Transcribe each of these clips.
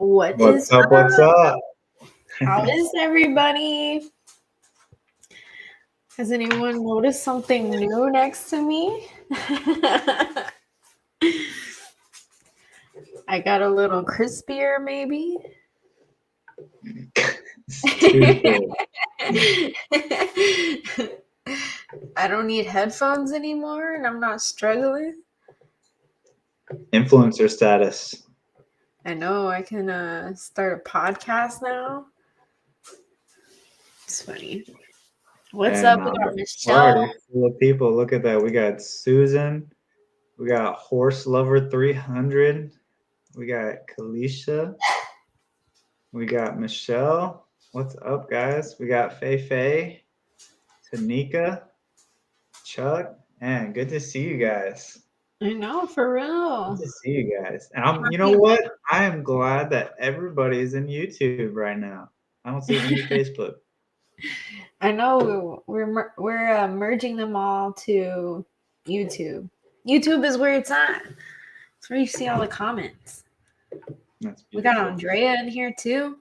What What's is up? What's up? How is everybody? Has anyone noticed something new next to me? I got a little crispier, maybe. Stupid. I don't need headphones anymore and I'm not struggling. Influencer status. I know I can start a podcast now. It's funny. What's up? We got We're Michelle. already full of people. Look at that. We got Susan. We got Horse Lover 300. We got Kalisha. We got Michelle. What's up, guys? We got Faye, Tanika, Chuck. Man, good to see you guys. I know, for real. Good to see you guys. And you know what? I am glad that everybody's in YouTube right now. I don't see any Facebook. I know we're merging them all to YouTube. YouTube is where it's at. It's where you see all the comments. That's We got beautiful. Andrea in here too.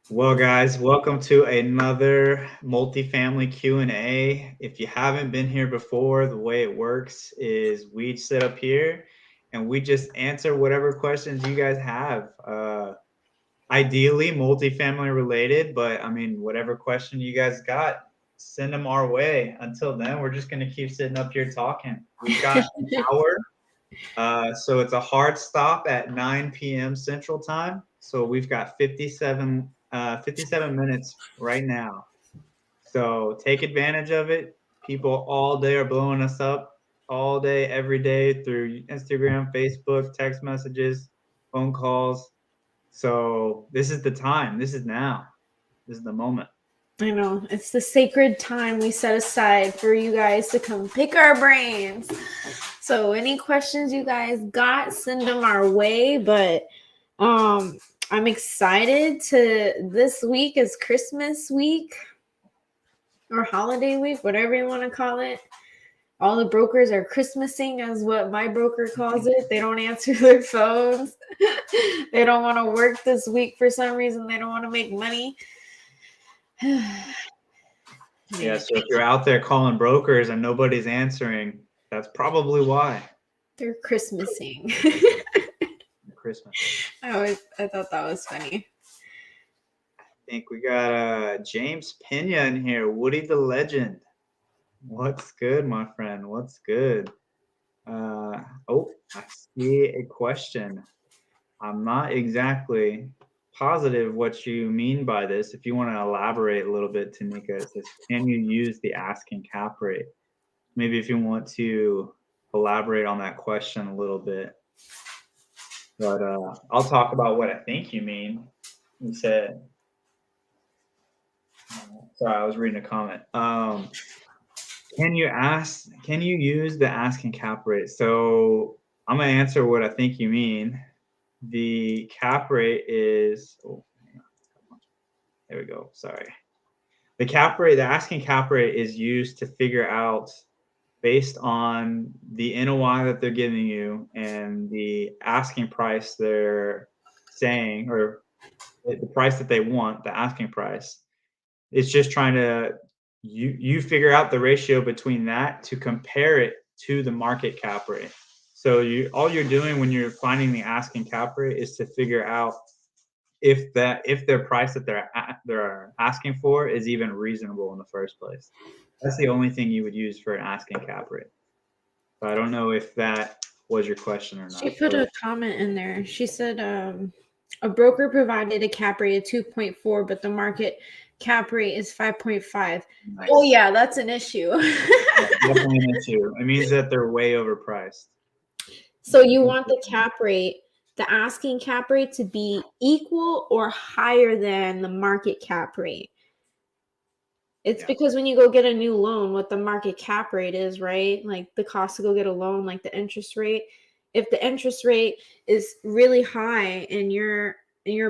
Well, guys, welcome to another Multifamily Q A. If you haven't been here before, the way it works is we sit up here and we just answer whatever questions you guys have. Ideally, multifamily related, but I mean, whatever question you guys got, send them our way. Until then, we're just going to keep sitting up here talking. We've got an hour. So it's a hard stop at 9 p.m. Central Time. So we've got 57 minutes right now. So take advantage of it. People all day are blowing us up all day, every day through Instagram, Facebook, text messages, phone calls. So this is the time. This is now. This is the moment. I know. It's the sacred time we set aside for you guys to come pick our brains. So any questions you guys got, send them our way. But I'm excited this week is Christmas week or holiday week, whatever you want to call it. All the brokers are Christmasing, as what my broker calls it. They don't answer their phones. They don't want to work this week for some reason. They don't want to make money. Yeah, so if you're out there calling brokers and nobody's answering, that's probably why. They're Christmasing. Christmas. I thought that was funny. I think we got James Pena in here. Woody the Legend. What's good, my friend? What's good? I see a question. I'm not exactly positive what you mean by this. If you want to elaborate a little bit, Tanika, it says, can you use the asking cap rate? Maybe if you want to elaborate on that question a little bit. But I'll talk about what I think you mean. You said, sorry, I was reading a comment. Can you use the asking cap rate? So I'm gonna answer what I think you mean. The cap rate is, there we go. Sorry. The asking cap rate is used to figure out, based on the NOI that they're giving you and the asking price they're saying, or the price that they want, the asking price. It's just trying to, you figure out the ratio between that to compare it to the market cap rate. So all you're doing when you're finding the asking cap rate is to figure out if their price that they're asking for is even reasonable in the first place. That's the only thing you would use for an asking cap rate. So I don't know if that was your question or not. She put a comment in there. She said a broker provided a cap rate of 2.4, but the market cap rate is 5.5. Nice. Oh yeah, that's an issue. Definitely an issue. It means that they're way overpriced. So you want the cap rate, the asking cap rate, to be equal or higher than the market cap rate. It's because when you go get a new loan, what the market cap rate is, right? Like the cost to go get a loan, like the interest rate. If the interest rate is really high and you're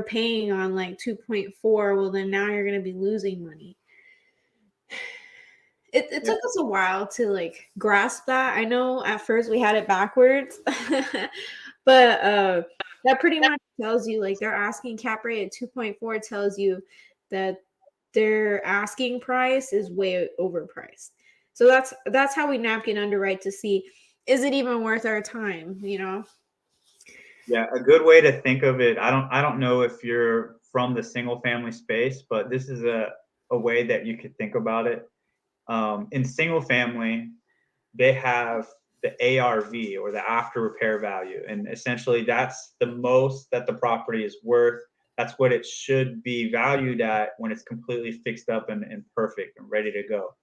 paying on like 2.4, well then now you're going to be losing money. It took us a while to like grasp that. I know at first we had it backwards, but that pretty much tells you like their asking cap rate at 2.4 tells you that their asking price is way overpriced. So that's how we napkin underwrite to see, is it even worth our time, you know? Yeah, a good way to think of it, I don't know if you're from the single family space, but this is a way that you could think about it. In single family, they have the ARV, or the after repair value. And essentially that's the most that the property is worth. That's what it should be valued at when it's completely fixed up and perfect and ready to go.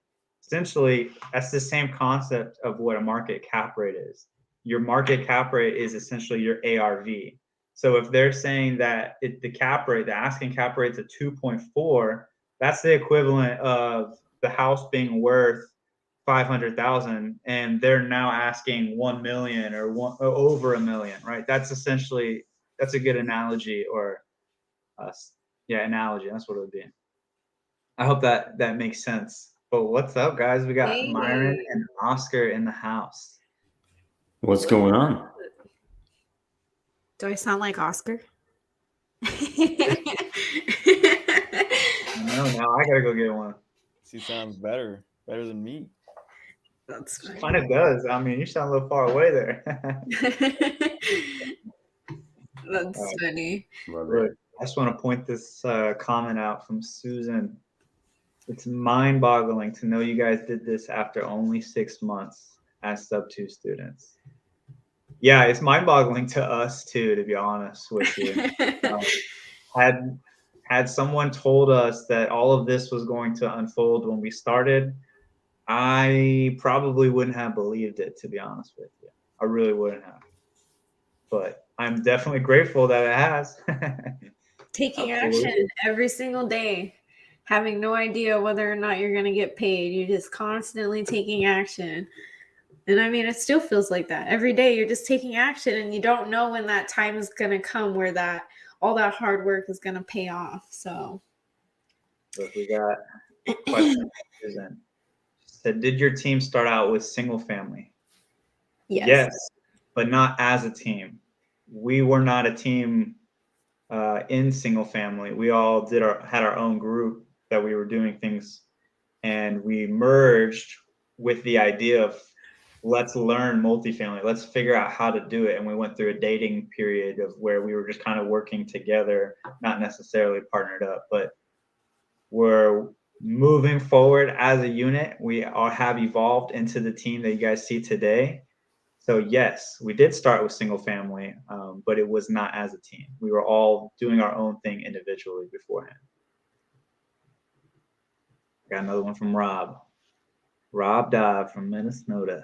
Essentially, that's the same concept of what a market cap rate is. Your market cap rate is essentially your ARV. So if they're saying that the cap rate, the asking cap rate is a 2.4, that's the equivalent of the house being worth 500,000 and they're now asking 1 million or over a million, right? That's essentially, that's a good analogy, or analogy. That's what it would be. I hope that that makes sense. But what's up, guys? We got Myron Hey, and Oscar in the house. What's going on? do I sound like Oscar? No, now I gotta go get one. She sounds better than me. That's She funny. kind of does. I mean, you sound a little far away there. That's funny. Love Look, it. I just want to point this comment out from Susan. It's mind-boggling to know you guys did this after only 6 months as sub-2 students. Yeah, it's mind-boggling to us too, to be honest with you. Had someone told us that all of this was going to unfold when we started, I probably wouldn't have believed it, to be honest with you. I really wouldn't have. But I'm definitely grateful that it has. Taking Absolutely. action every single day, having no idea whether or not you're going to get paid. You're just constantly taking action. And I mean, it still feels like that. Every day you're just taking action and you don't know when that time is going to come where that all that hard work is going to pay off. So, Look, we got a question from Susan. She said, did your team start out with single family? yes. Yes, but not as a team. We were not a team in single family. We all had our own group that we were doing things, and we merged with the idea of, let's learn multifamily. Let's figure out how to do it. And we went through a dating period of where we were just kind of working together, not necessarily partnered up, but we're moving forward as a unit. We all have evolved into the team that you guys see today. So yes, we did start with single family, but it was not as a team. We were all doing our own thing individually beforehand. Got another one from Rob. Rob Dobb from Minnesota.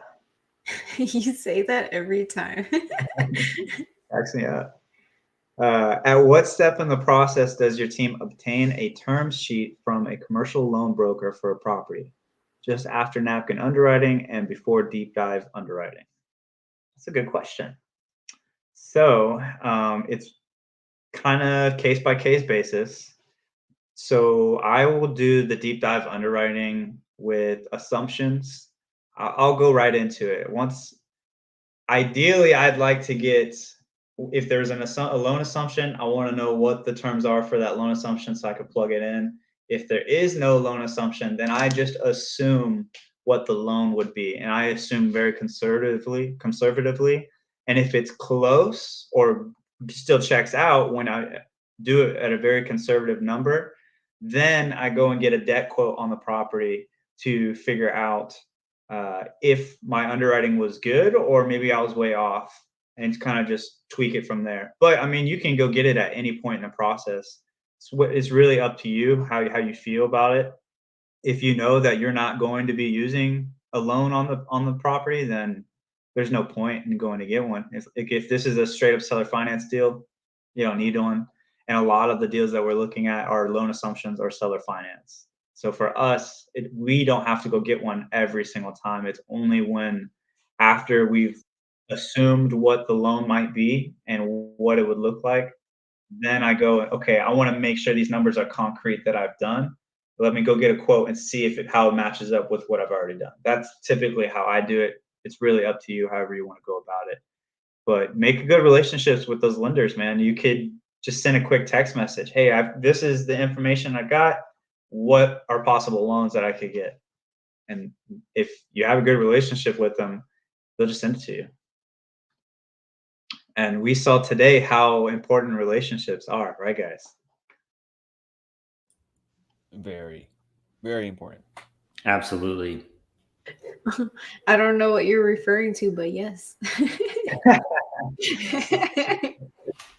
You say that every time. Cracks me up. At what step in the process does your team obtain a term sheet from a commercial loan broker for a property? Just after napkin underwriting and before deep dive underwriting? That's a good question. So it's kind of case by case basis. So I will do the deep dive underwriting with assumptions. I'll go right into it. Ideally, I'd like to get, if there's a loan assumption, I want to know what the terms are for that loan assumption so I can plug it in. If there is no loan assumption, then I just assume what the loan would be. And I assume very conservatively. And if it's close or still checks out when I do it at a very conservative number, then I go and get a debt quote on the property to figure out if my underwriting was good or maybe I was way off, and kind of just tweak it from there. But I mean, you can go get it at any point in the process. It's really up to you how you feel about it. If you know that you're not going to be using a loan on the property, then there's no point in going to get one. If this is a straight up seller finance deal, you don't need one. And a lot of the deals that we're looking at are loan assumptions or seller finance. So for us, we don't have to go get one every single time. It's only when, after we've assumed what the loan might be and what it would look like, then I go, okay, I want to make sure these numbers are concrete that I've done. Let me go get a quote and see how it matches up with what I've already done. That's typically how I do it. It's really up to you, however you want to go about it. But make good relationships with those lenders, man. You could just send a quick text message. Hey, this is the information I got. What are possible loans that I could get? And if you have a good relationship with them, they'll just send it to you. And we saw today how important relationships are, right, guys? Very, very important. Absolutely. I don't know what you're referring to, but yes.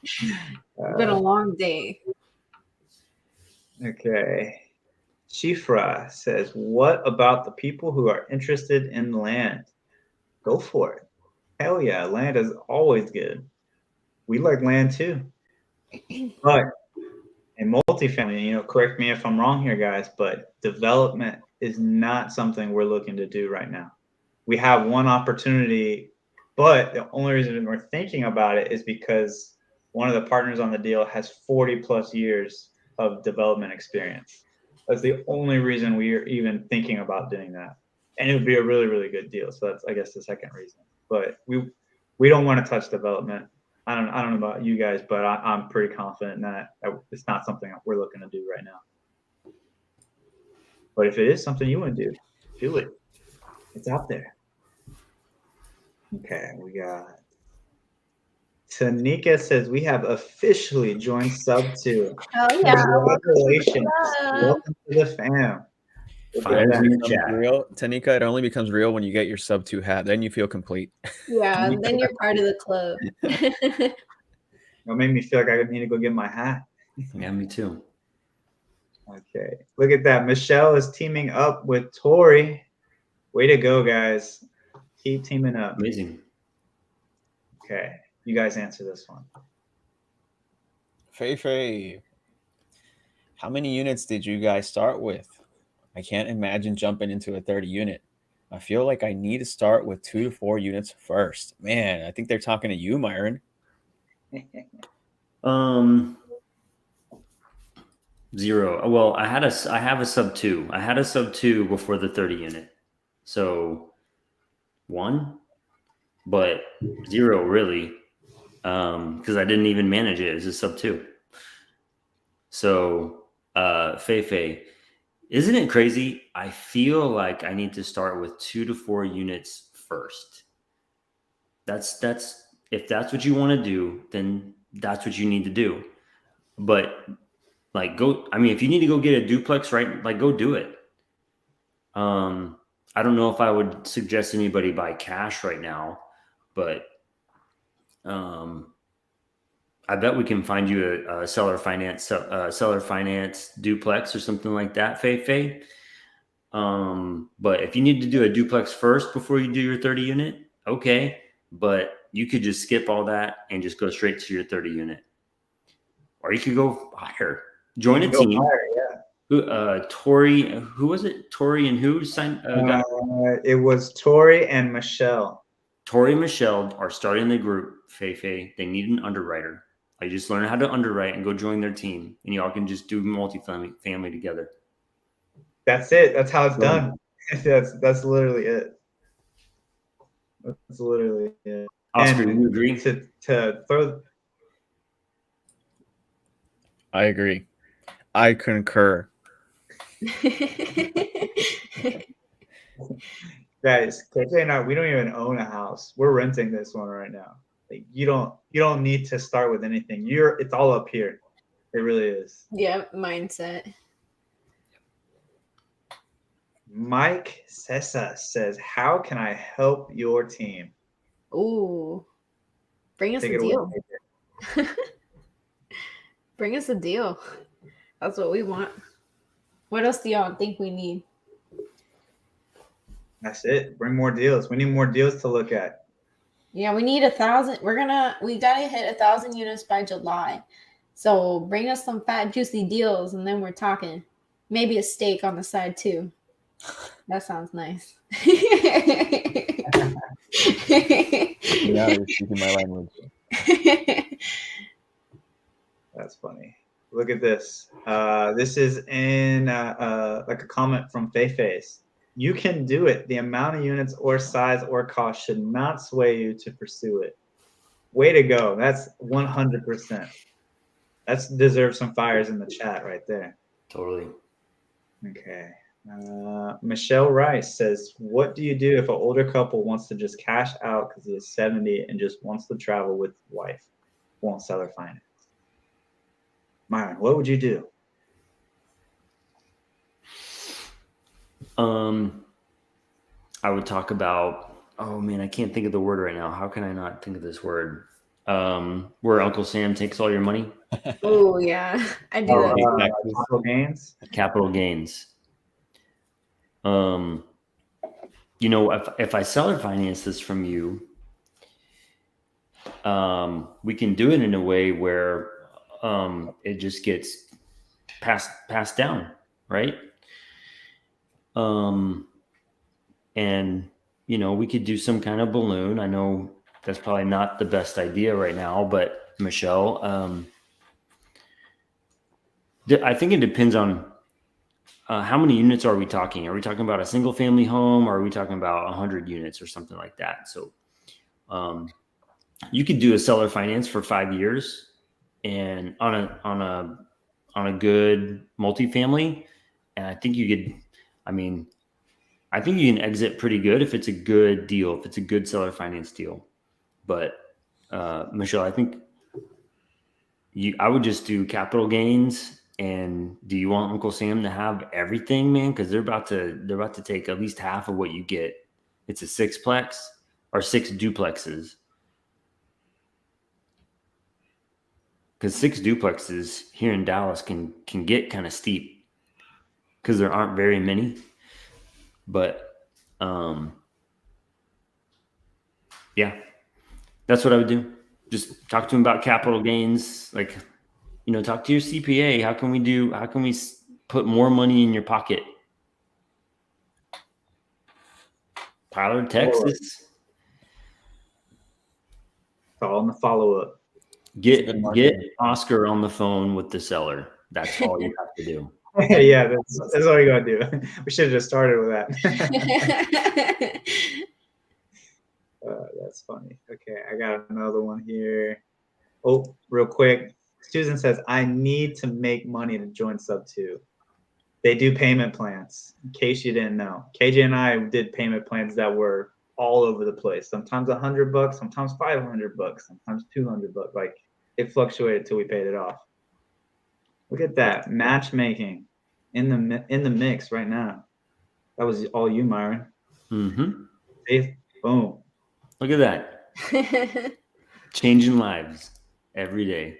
It's been a long day. Okay. Shifra says, what about the people who are interested in land? Go for it. Hell yeah, land is always good. We like land too. But in multifamily, correct me if I'm wrong here, guys, but development is not something we're looking to do right now. We have one opportunity, but the only reason we're thinking about it is because one of the partners on the deal has 40 plus years of development experience. That's the only reason we are even thinking about doing that. And it would be a really, really good deal. So that's, I guess, the second reason. But we don't want to touch development. I don't know about you guys, but I'm pretty confident that it's not something that we're looking to do right now. But if it is something you want to do it. It's out there. Okay, we got Tanika says we have officially joined sub 2. Oh yeah. Congratulations. Welcome to the fam. Fires in the chat. Real, Tanika, it only becomes real when you get your sub 2 hat. Then you feel complete. Yeah, and then you're part of the club. It made me feel like I need to go get my hat. Yeah, me too. Okay, look at that. Michelle is teaming up with Tori. Way to go, guys. Keep teaming up. Amazing. Okay, you guys answer this one. Fei, how many units did you guys start with? I can't imagine jumping into a 30 unit. I feel like I need to start with 2 to 4 units first. Man, I think they're talking to you, Myron. 0. Well, I have a sub 2. I had a sub 2 before the 30 unit. So 1, but 0 really. Because I didn't even manage it as a sub 2. So Fei, isn't it crazy? I feel like I need to start with 2 to 4 units first. That's if that's what you want to do, then that's what you need to do. But like if you need to go get a duplex, right? Like go do it. I don't know if I would suggest anybody buy cash right now, but I bet we can find you a seller finance duplex or something like that, Fei. But if you need to do a duplex first before you do your 30 unit, okay. But you could just skip all that and just go straight to your 30 unit. Or you could go higher. Join a team. Higher, Tori, who was it? Tori and who signed? It was Tori and Michelle. Tori and Michelle are starting the group, Fei. They need an underwriter. I just learned how to underwrite and go join their team. And y'all can just do multifamily together. That's it. That's how it's done. That's literally it. That's literally it. Oscar, and you agree? To throw. I agree. I concur. Guys, KJ and I, we don't even own a house. We're renting this one right now. Like you don't need to start with anything. It's all up here. It really is. Yeah, mindset. Mike Sessa says, "How can I help your team?" Ooh, bring us a deal. Bring us a deal. That's what we want. What else do y'all think we need? That's it. Bring more deals. We need more deals to look at. Yeah, we need 1,000. We gotta hit 1,000 units by July. So bring us some fat, juicy deals, and then we're talking. Maybe a steak on the side too. That sounds nice. Yeah, you're speaking my language. That's funny. Look at this. This is in like a comment from Fei. You can do it. The amount of units or size or cost should not sway you to pursue it. Way to go. That's 100%. That's deserves some fires in the chat right there. Totally. Okay. Michelle Rice says, what do you do if an older couple wants to just cash out because he is 70 and just wants to travel with wife? Won't sell her finance. Myron, what would you do? I would talk about, oh man, I can't think of the word right now. How can I not think of this word? Where Uncle Sam takes all your money. Oh yeah, I do that. Capital gains. Capital gains. If I seller finance this from you, we can do it in a way where it just gets passed down, right? And we could do some kind of balloon. I know that's probably not the best idea right now, but Michelle, I think it depends on how many units are we talking? Are we talking about a single family home, or are we talking about 100 units or something like that? So you could do a seller finance for 5 years and on a good multifamily. And I think you can exit pretty good if it's a good deal, if it's a good seller finance deal. But Michelle, I think I would just do capital gains. And do you want Uncle Sam to have everything, man? Because they're about to take at least half of what you get. It's a sixplex or 6 duplexes. Because 6 duplexes here in Dallas can get kind of steep because there aren't very many. But yeah, that's what I would do. Just talk to him about capital gains. Like, talk to your CPA. How can we put more money in your pocket? Tyler, Texas. It's all in the follow-up. Get Oscar on the phone with the seller. That's all you have to do. Yeah, that's all you gotta do. We should have just started with that. That's funny. Okay, I got another one here. Oh, real quick. Susan says, I need to make money to join Sub 2. They do payment plans, in case you didn't know. KJ and I did payment plans that were all over the place. Sometimes $100, sometimes $500, sometimes $200. Like, it fluctuated till we paid it off. Look at that matchmaking in the mix right now. That was all you, Myron. Mm-hmm. Boom. Look at that. Changing lives every day.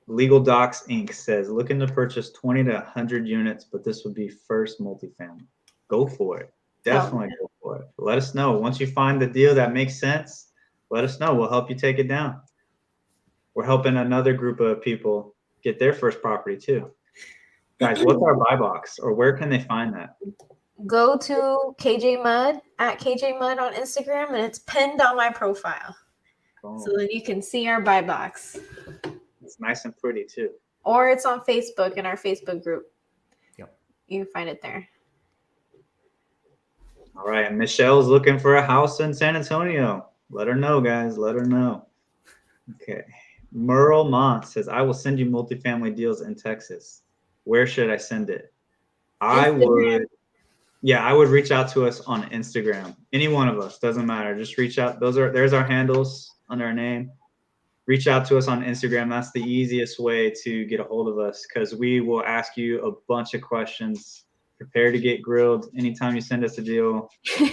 Legal Docs Inc. says, looking to purchase 20 to 100 units, but this would be first multifamily. Go for it. Definitely go for it. Let us know. Once you find the deal that makes sense, let us know. We'll help you take it down. We're helping another group of people get their first property too. Guys, what's our buy box, or where can they find that? Go to KJ Mudd at KJ Mudd on Instagram, and it's pinned on my profile. So then you can see our buy box. It's nice and pretty too. Or it's on Facebook in our Facebook group. Yep. You can find it there. All right. And Michelle's looking for a house in San Antonio. Let her know, guys. Let her know. Okay. Merle Mont says, I will send you multifamily deals in Texas. Where should I send it? I would reach out to us on Instagram. Any one of us, doesn't matter. Just reach out. There's our handles under our name. Reach out to us on Instagram. That's the easiest way to get a hold of us, because we will ask you a bunch of questions. Prepare to get grilled anytime you send us a deal. We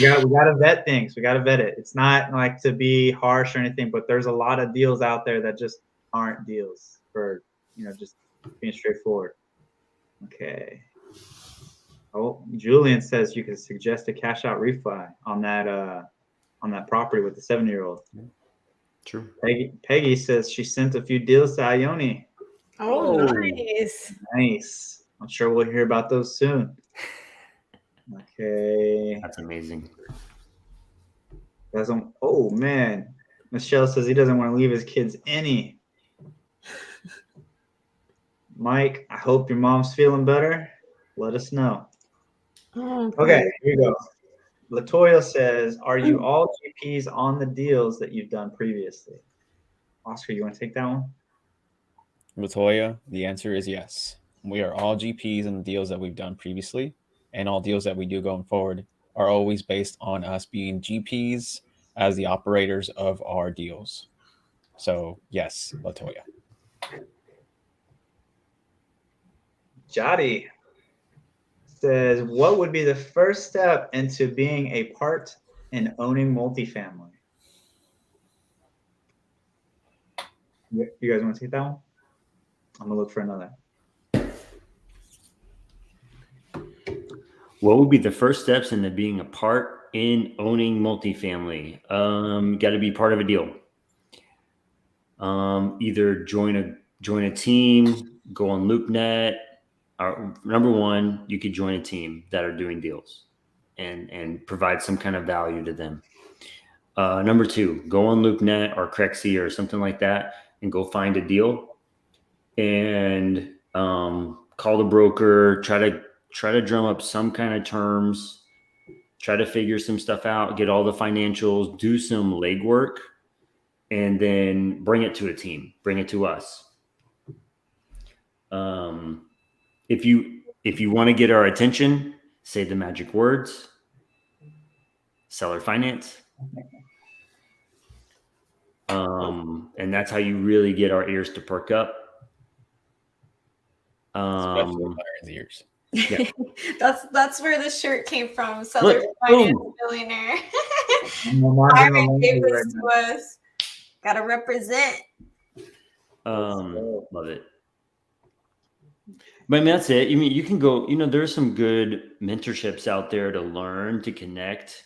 gotta vet things. We gotta vet it. It's not like to be harsh or anything, but there's a lot of deals out there that just aren't deals for, just being straightforward. Okay. Oh, Julian says you could suggest a cash out refi on that property with the 7-year-old. True. Peggy says she sent a few deals to Ione. Oh, nice. Nice. I'm sure we'll hear about those soon. Okay. That's amazing. Oh man. Michelle says he doesn't want to leave his kids any. Mike, I hope your mom's feeling better. Let us know. Okay, here we go. Latoya says, are you all GPs on the deals that you've done previously? Oscar, you want to take that one? Latoya, the answer is yes. We are all GPs in the deals that we've done previously, and all deals that we do going forward are always based on us being GPs as the operators of our deals. So yes, Latoya. Jody says, what would be the first step into being a part in owning multifamily? You guys want to take that one? I'm gonna look for another. What would be the first steps into being a part in owning multifamily? Got to be part of a deal. Either join a team, go on LoopNet. Number one, you could join a team that are doing deals and provide some kind of value to them. Number two, go on LoopNet or Crexy or something like that and go find a deal and call the broker, try to drum up some kind of terms, try to figure some stuff out, get all the financials, do some legwork, and then bring it to a team, bring it to us. If you want to get our attention, say the magic words: seller finance. And that's how you really get our ears to perk up. Especially Byron's ears. Yeah. That's where the shirt came from. Seller finance millionaire. I'm marking the Byron gave laundry this right now. to us. Gotta represent. Love it. But I mean, that's it. I mean, you can go, there's some good mentorships out there to learn, to connect.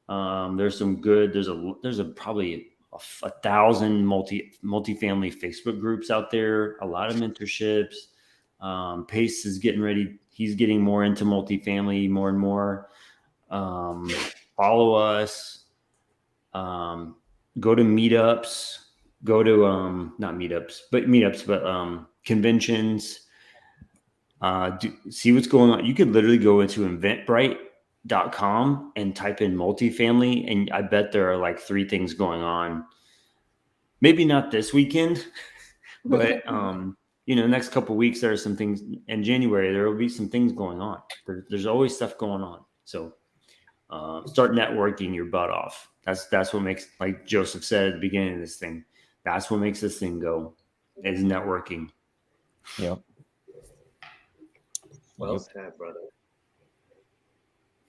There's probably 1,000 multifamily Facebook groups out there, a lot of mentorships. Pace is getting ready. He's getting more into multifamily more and more. Follow us. Go to meetups. Go to not meetups, but conventions. See what's going on. You could literally go into eventbrite.com and type in multifamily, and I bet there are like 3 things going on. Maybe not this weekend, but the next couple of weeks there are some things. In January there will be some things going on. There's always stuff going on. So start networking your butt off. That's what makes, like Joseph said at the beginning of this thing, that's what makes this thing go, is networking. Yep. Well said, brother.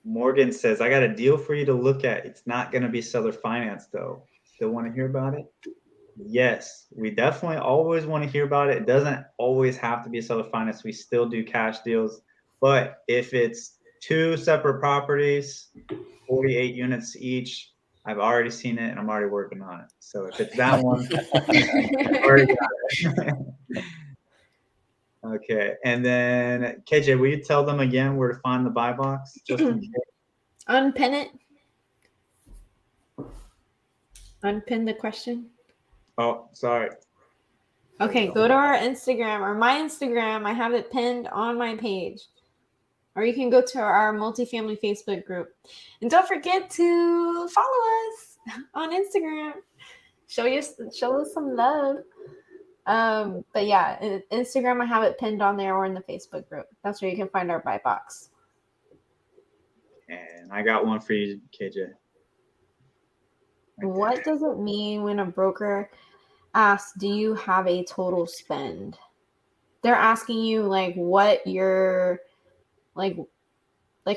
Morgan says, I got a deal for you to look at. It's not going to be seller finance, though. Still want to hear about it? Yes, we definitely always want to hear about it. It doesn't always have to be seller finance. We still do cash deals. But if it's 2 separate properties, 48 units each, I've already seen it and I'm already working on it. So if it's that one, I've already got it. Okay, and then KJ, will you tell them again where to find the buy box? Just in case. Unpin it. Unpin the question. Oh, sorry. Okay, go to our Instagram or my Instagram. I have it pinned on my page. Or you can go to our multifamily Facebook group. And don't forget to follow us on Instagram. Show us some love. But yeah, Instagram, I have it pinned on there or in the Facebook group. That's where you can find our buy box. And I got one for you, KJ. What does it mean when a broker asks, do you have a total spend? They're asking you like what you're like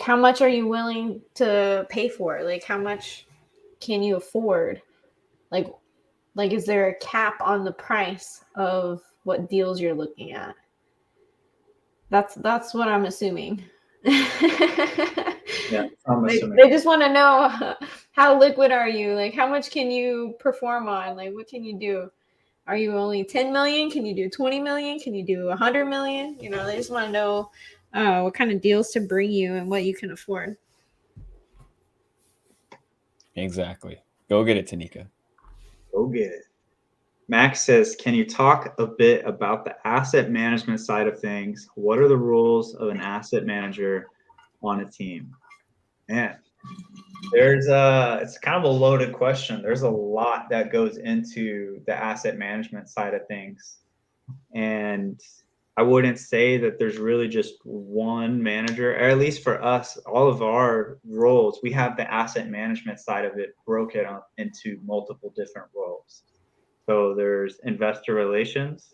how much are you willing to pay for? Like how much can you afford? Like is there a cap on the price of what deals you're looking at? That's what I'm assuming. Yeah, I'm assuming. They just want to know how liquid are you? Like how much can you perform on? Like what can you do? Are you only 10 million? Can you do 20 million? Can you do 100 million? They just want to know what kind of deals to bring you and what you can afford. Exactly. Go get it, Tanika. Go get it. Max says, can you talk a bit about the asset management side of things? What are the rules of an asset manager on a team? Man, It's kind of a loaded question. There's a lot that goes into the asset management side of things. And I wouldn't say that there's really just one manager, or at least for us, all of our roles, we have the asset management side of it broken up into multiple different roles. So there's investor relations.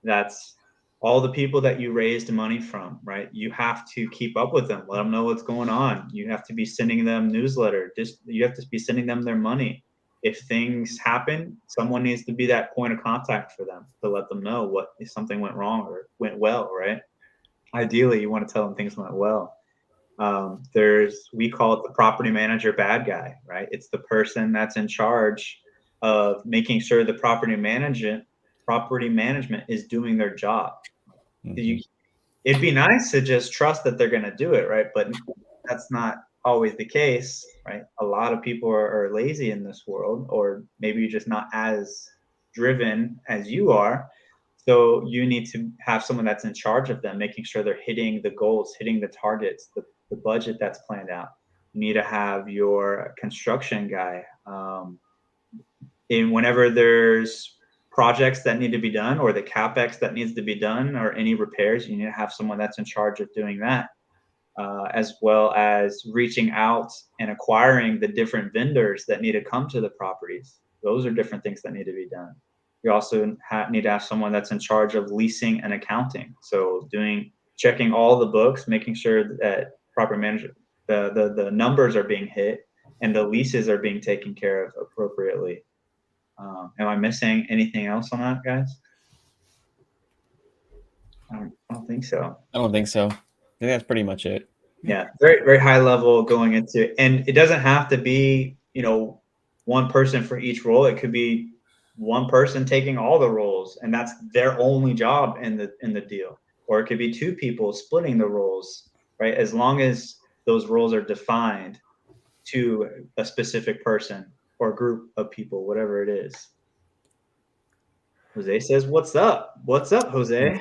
That's all the people that you raised money from, right? You have to keep up with them, let them know what's going on. You have to be sending them newsletter. Just you have to be sending them their money. If things happen, someone needs to be that point of contact for them to let them know what if something went wrong or went well, right? Ideally, you want to tell them things went well. We call it the property manager bad guy, right? It's the person that's in charge of making sure the property management is doing their job. Mhm. It'd be nice to just trust that they're going to do it, right? But that's not always the case, right? A lot of people are lazy in this world, or maybe you're just not as driven as you are. So you need to have someone that's in charge of them, making sure they're hitting the goals, hitting the targets, the budget that's planned out. You need to have your construction guy. And whenever there's projects that need to be done, or the capex that needs to be done, or any repairs, you need to have someone that's in charge of doing that, as well as reaching out and acquiring the different vendors that need to come to the properties. Those are different things that need to be done. You also need to have someone that's in charge of leasing and accounting. So checking all the books, making sure that proper management, the numbers are being hit and the leases are being taken care of appropriately. Am I missing anything else on that, guys? I don't think so. I don't think so. I think that's pretty much it. Yeah, very, very high level going into it. And it doesn't have to be, one person for each role. It could be one person taking all the roles, and that's their only job in the deal. Or it could be two people splitting the roles, right? As long as those roles are defined to a specific person or group of people, whatever it is. Jose says, "What's up? What's up, Jose?"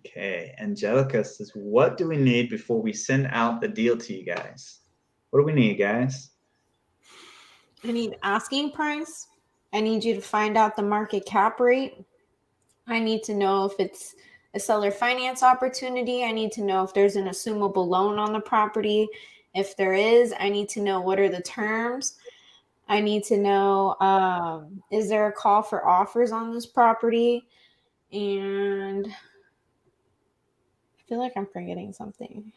Okay, Angelica says, "What do we need before we send out the deal to you guys?" What do we need, guys? I need asking price. I need you to find out the market cap rate. I need to know if it's a seller finance opportunity. I need to know if there's an assumable loan on the property. If there is, I need to know what are the terms. I need to know, is there a call for offers on this property? And I feel like I'm forgetting something.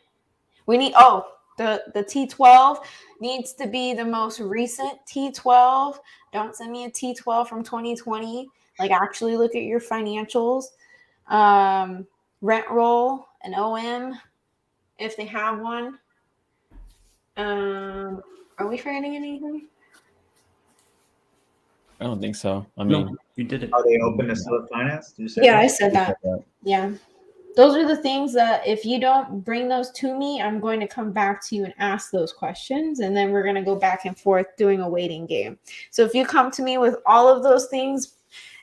We need, the T12 needs to be the most recent T12. Don't send me a T12 from 2020. Like, actually look at your financials. Rent roll, an OM, if they have one. Are we forgetting anything? I don't think so. I mean, No, you did it. Are they open to seller finance? Did you say Yeah, that? I said that. Yeah. Those are the things that if you don't bring those to me, I'm going to come back to you and ask those questions. And then we're going to go back and forth doing a waiting game. So if you come to me with all of those things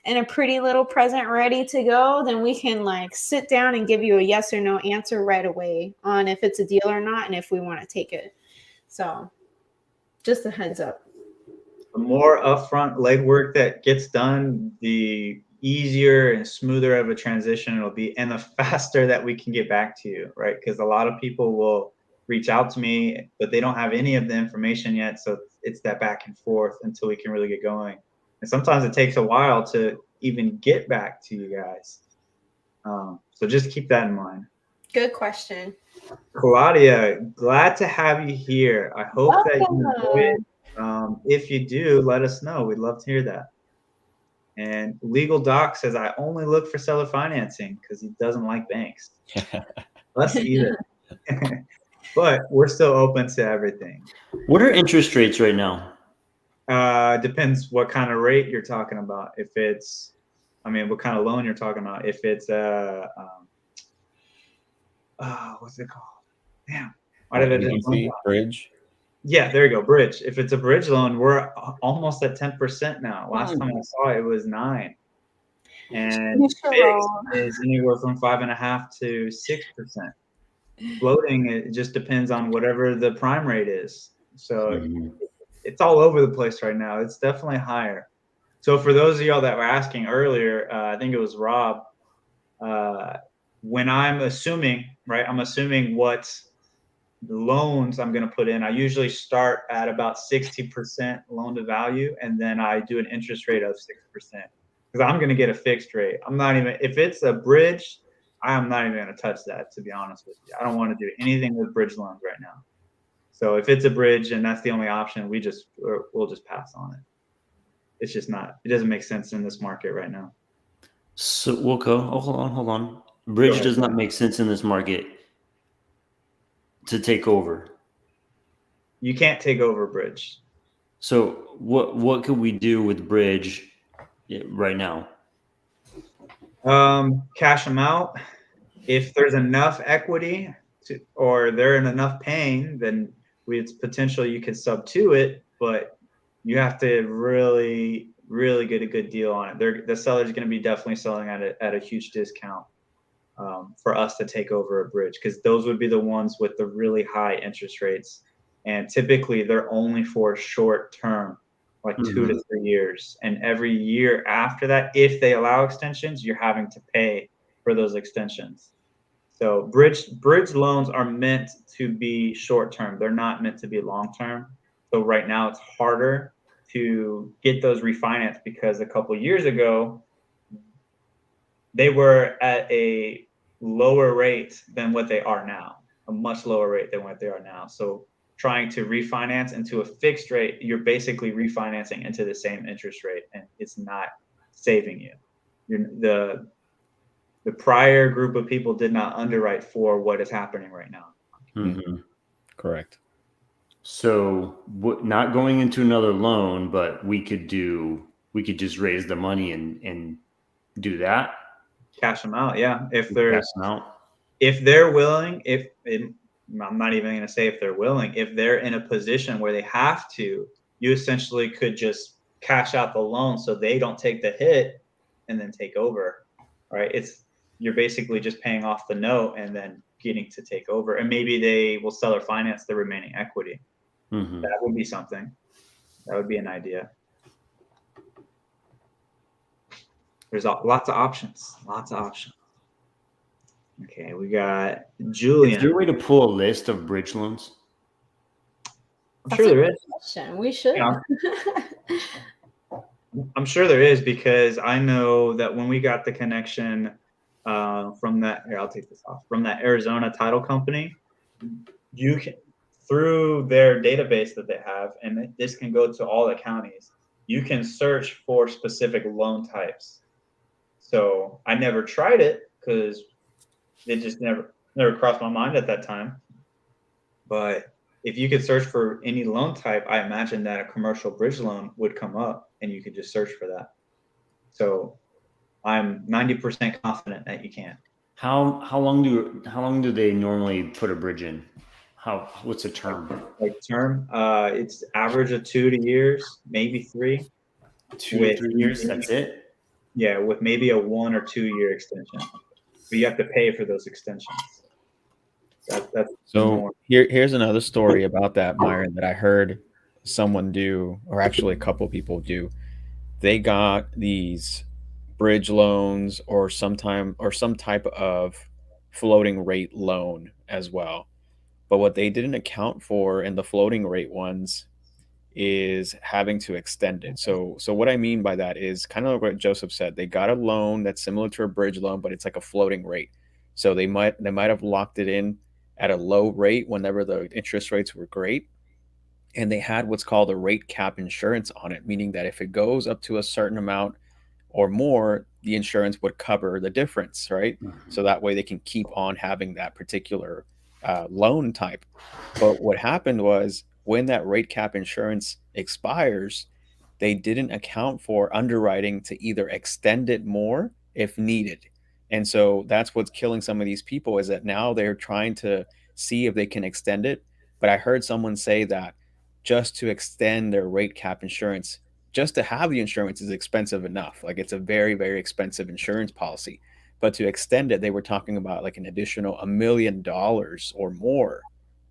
and a pretty little present ready to go, then we can like sit down and give you a yes or no answer right away on if it's a deal or not and if we want to take it. So just a heads up. The more upfront legwork that gets done, the easier and smoother of a transition it'll be, and the faster that we can get back to you, right? Because a lot of people will reach out to me, but they don't have any of the information yet. So it's that back and forth until we can really get going. And sometimes it takes a while to even get back to you guys. So just keep that in mind. Good question. Claudia, glad to have you here. I hope that you enjoy it. If you do, let us know. We'd love to hear that. And Legal Doc says, I only look for seller financing because he doesn't like banks. Us either. But we're still open to everything. What are interest rates right now? Depends what kind of rate you're talking about. If it's, what kind of loan you're talking about. If it's what's it called? Damn. Why did I just bridge? Yeah, there you go. Bridge. If it's a bridge loan, we're almost at 10% now. Last time I saw it was 9%. And fixed is anywhere from 5.5% to 6%. floating, it just depends on whatever the prime rate is. So Mhm. it's all over the place right now. It's definitely higher. So for those of y'all that were asking earlier, I think it was Rob, uh, when I'm assuming, right, I'm assuming what loans I'm going to put in. I usually start at about 60% loan to value, and then I do an interest rate of 6% because I'm going to get a fixed rate. I'm not even, if it's a bridge, I'm not even going to touch that, to be honest with you. I don't want to do anything with bridge loans right now. So if it's a bridge and that's the only option, we'll just pass on it. It's just not, it doesn't make sense in this market right now. So Wilco, oh, hold on. Go Bridge ahead. does not make sense in this market to take over. You can't take over a bridge. So what could we do with bridge right now? Cash them out. If there's enough equity or they're in enough pain, then it's potential you could sub to it, but you have to really, really get a good deal on it. The seller's going to be definitely selling at a huge discount for us to take over a bridge because those would be the ones with the really high interest rates. And typically they're only for short term, like 2 to 3 years. And every year after that, if they allow extensions, you're having to pay for those extensions. So bridge loans are meant to be short term. They're not meant to be long term. So right now it's harder to get those refinanced because a couple years ago they were at a lower rate than what they are now, a much lower rate than what they are now. So trying to refinance into a fixed rate, you're basically refinancing into the same interest rate, and it's not saving you. The prior group of people did not underwrite for what is happening right now. Mm-hmm. Correct. So not going into another loan, but we could just raise the money and do that. Cash them out, yeah. Cash them out. If they're willing, I'm not even going to say if they're willing, if they're in a position where they have to, you essentially could just cash out the loan so they don't take the hit and then take over, right? You're basically just paying off the note and then getting to take over. And maybe they will sell or finance the remaining equity. Mm-hmm. That would be something. That would be an idea. There's lots of options. Lots of options. Okay, we got Julian. Is there a way to pull a list of bridge loans? I'm sure there is. Question. We should. Yeah. I'm sure there is because I know that when we got the connection from that, here, I'll take this off, from that Arizona title company, you can, through their database that they have, and this can go to all the counties, you can search for specific loan types. So I never tried it because it just never crossed my mind at that time. But if you could search for any loan type, I imagine that a commercial bridge loan would come up and you could just search for that. So I'm 90% confident that you can. How long do they normally put a bridge in? What's the term? Like term, it's average of 2 years, maybe 3. 2 to 3 years. That's it. Yeah, with maybe a 1 or 2 year extension, but you have to pay for those extensions. That's so here's another story about that, Myron, that I heard someone do, or actually a couple people do. They got these bridge loans or some type of floating rate loan as well. But what they didn't account for in the floating rate ones is having to extend it. So what I mean by that is kind of like what Joseph said. They got a loan that's similar to a bridge loan, but it's like a floating rate. So they might have locked it in at a low rate whenever the interest rates were great. And they had what's called a rate cap insurance on it, meaning that if it goes up to a certain amount or more, the insurance would cover the difference, right? Mm-hmm. So that way they can keep on having that particular loan type. But what happened was when that rate cap insurance expires, they didn't account for underwriting to either extend it more if needed. And so that's what's killing some of these people is that now they're trying to see if they can extend it. But I heard someone say that just to extend their rate cap insurance, just to have the insurance is expensive enough. Like it's a very, very expensive insurance policy. But to extend it, they were talking about like an additional $1 million or more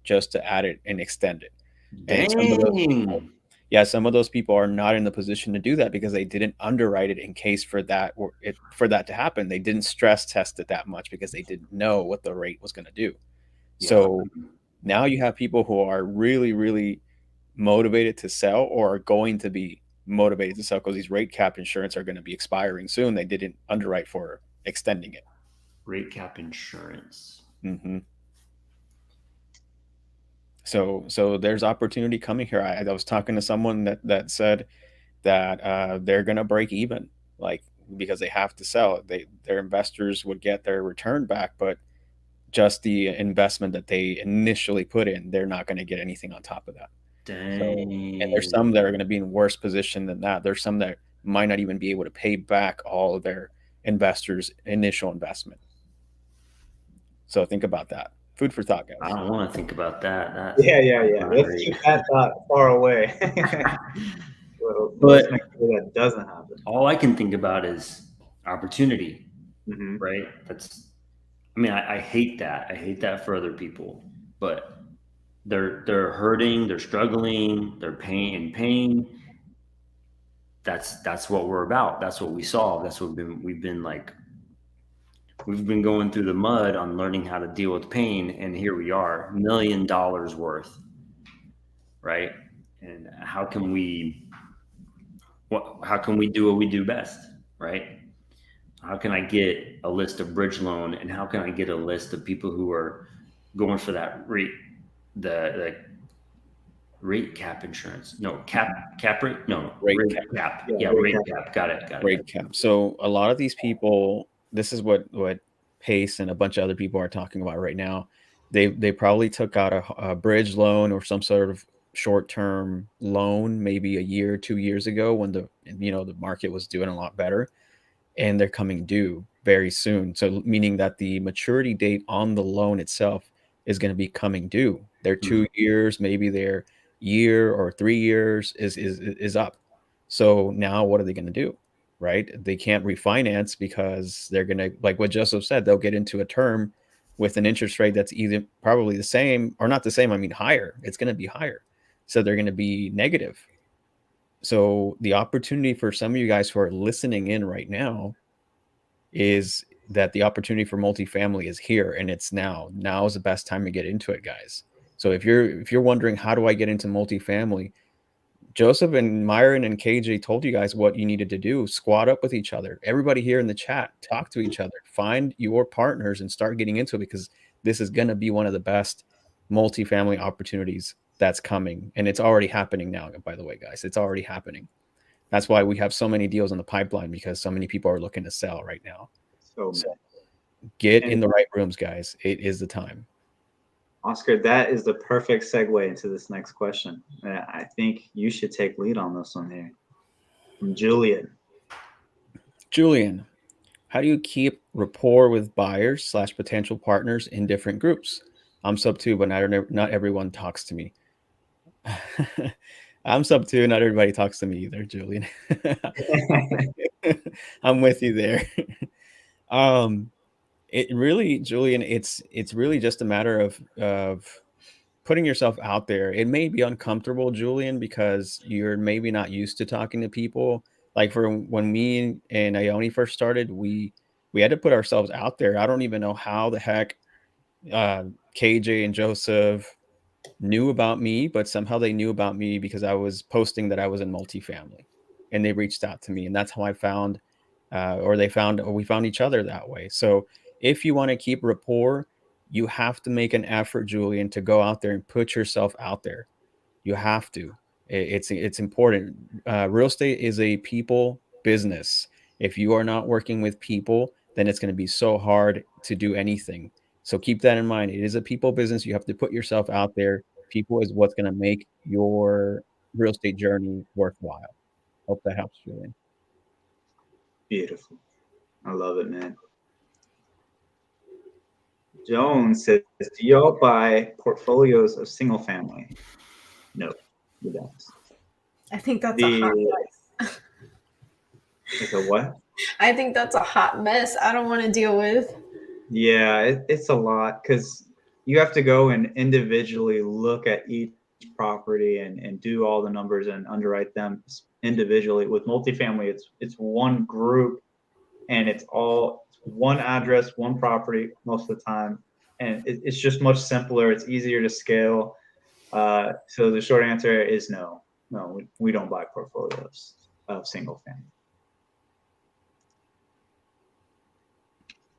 just to add it and extend it. And some of those people, Dang. yeah, some of those people are not in the position to do that because they didn't underwrite it in case for that for that to happen. They didn't stress test it that much because they didn't know what the rate was going to do. Yeah. So now you have people who are really, really motivated to sell or are going to be motivated to sell because these rate cap insurance are going to be expiring soon. They didn't underwrite for extending it. Rate cap insurance. Mm-hmm. So there's opportunity coming here. I was talking to someone that said that they're going to break even, like because they have to sell it. Their investors would get their return back, but just the investment that they initially put in, they're not going to get anything on top of that. So, and there's some that are going to be in worse position than that. There's some that might not even be able to pay back all of their investors' initial investment. So think about that. Food for thought, I guys. don't want to think about that. That's Yeah. not Let's great. keep that thought far away. But Let's make sure that doesn't happen. all I can think about is opportunity, Mm-hmm. right? I mean, I hate that. I hate that for other people, but they're hurting, they're struggling, they're in pain. That's what we're about. That's what we solve. That's what we've been like. We've been going through the mud on learning how to deal with pain, and here we are, $1 million worth, right? And how can we do what we do best, right? How can I get a list of bridge loan, and how can I get a list of people who are going for that rate, the rate cap insurance? No, cap rate? No, Rate rate cap. cap. Yeah, Yeah, rate rate cap. cap. Got it. Rate cap. So a lot of these people, this is what Pace and a bunch of other people are talking about right now. They probably took out a bridge loan or some sort of short-term loan maybe a year, 2 years ago when the market was doing a lot better, and they're coming due very soon. So meaning that the maturity date on the loan itself is going to be coming due. Their 2 years, maybe their year or 3 years is up. So now what are they going to do? Right? They can't refinance because they're going to, like what Joseph said, they'll get into a term with an interest rate that's either probably the same or not the same. I mean, higher. It's going to be higher. So they're going to be negative. So the opportunity for some of you guys who are listening in right now is that the opportunity for multifamily is here, and it's now. Now is the best time to get into it, guys. So if you're wondering how do I get into multifamily, Joseph and Myron and KJ told you guys what you needed to do. Squat up with each other. Everybody here in the chat, talk to each other. Find your partners and start getting into it, because this is going to be one of the best multifamily opportunities that's coming. And it's already happening now, by the way, guys. It's already happening. That's why we have so many deals in the pipeline, because so many people are looking to sell right now. So Get in the right rooms, guys. It is the time. Oscar, that is the perfect segue into this next question. I think you should take lead on this one here. From Julian. Julian, how do you keep rapport with buyers / potential partners in different groups? I'm sub 2, but not everyone talks to me. I'm sub 2. Not everybody talks to me either, Julian. I'm with you there. It really, Julian, it's really just a matter of putting yourself out there. It may be uncomfortable, Julian, because you're maybe not used to talking to people. Like for when me and Ione first started, we had to put ourselves out there. I don't even know how the heck KJ and Joseph knew about me, but somehow they knew about me because I was posting that I was in multifamily, and they reached out to me, and that's how I found, or we found each other that way. So if you want to keep rapport, you have to make an effort, Julian, to go out there and put yourself out there. You have to. It's important. Real estate is a people business. If you are not working with people, then it's going to be so hard to do anything. So keep that in mind. It is a people business. You have to put yourself out there. People is what's going to make your real estate journey worthwhile. Hope that helps, Julian. Beautiful. I love it, man. Jones says, do y'all buy portfolios of single family? No, we don't. I think that's a hot advice. It's a what? I think that's a hot mess I don't want to deal with. Yeah, it's a lot because you have to go and individually look at each property and do all the numbers and underwrite them individually. With multifamily, it's one group and it's one address, one property most of the time, and it's just much simpler. It's easier to scale. So the short answer is no, we don't buy portfolios of single family.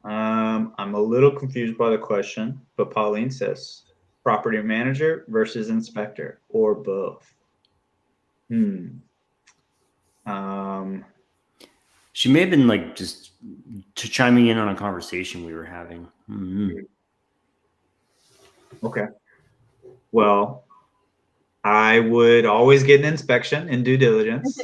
I'm a little confused by the question, but Pauline says property manager versus inspector or both. She may have been like just chiming in on a conversation we were having. Mm-hmm. Okay. Well, I would always get an inspection and due diligence,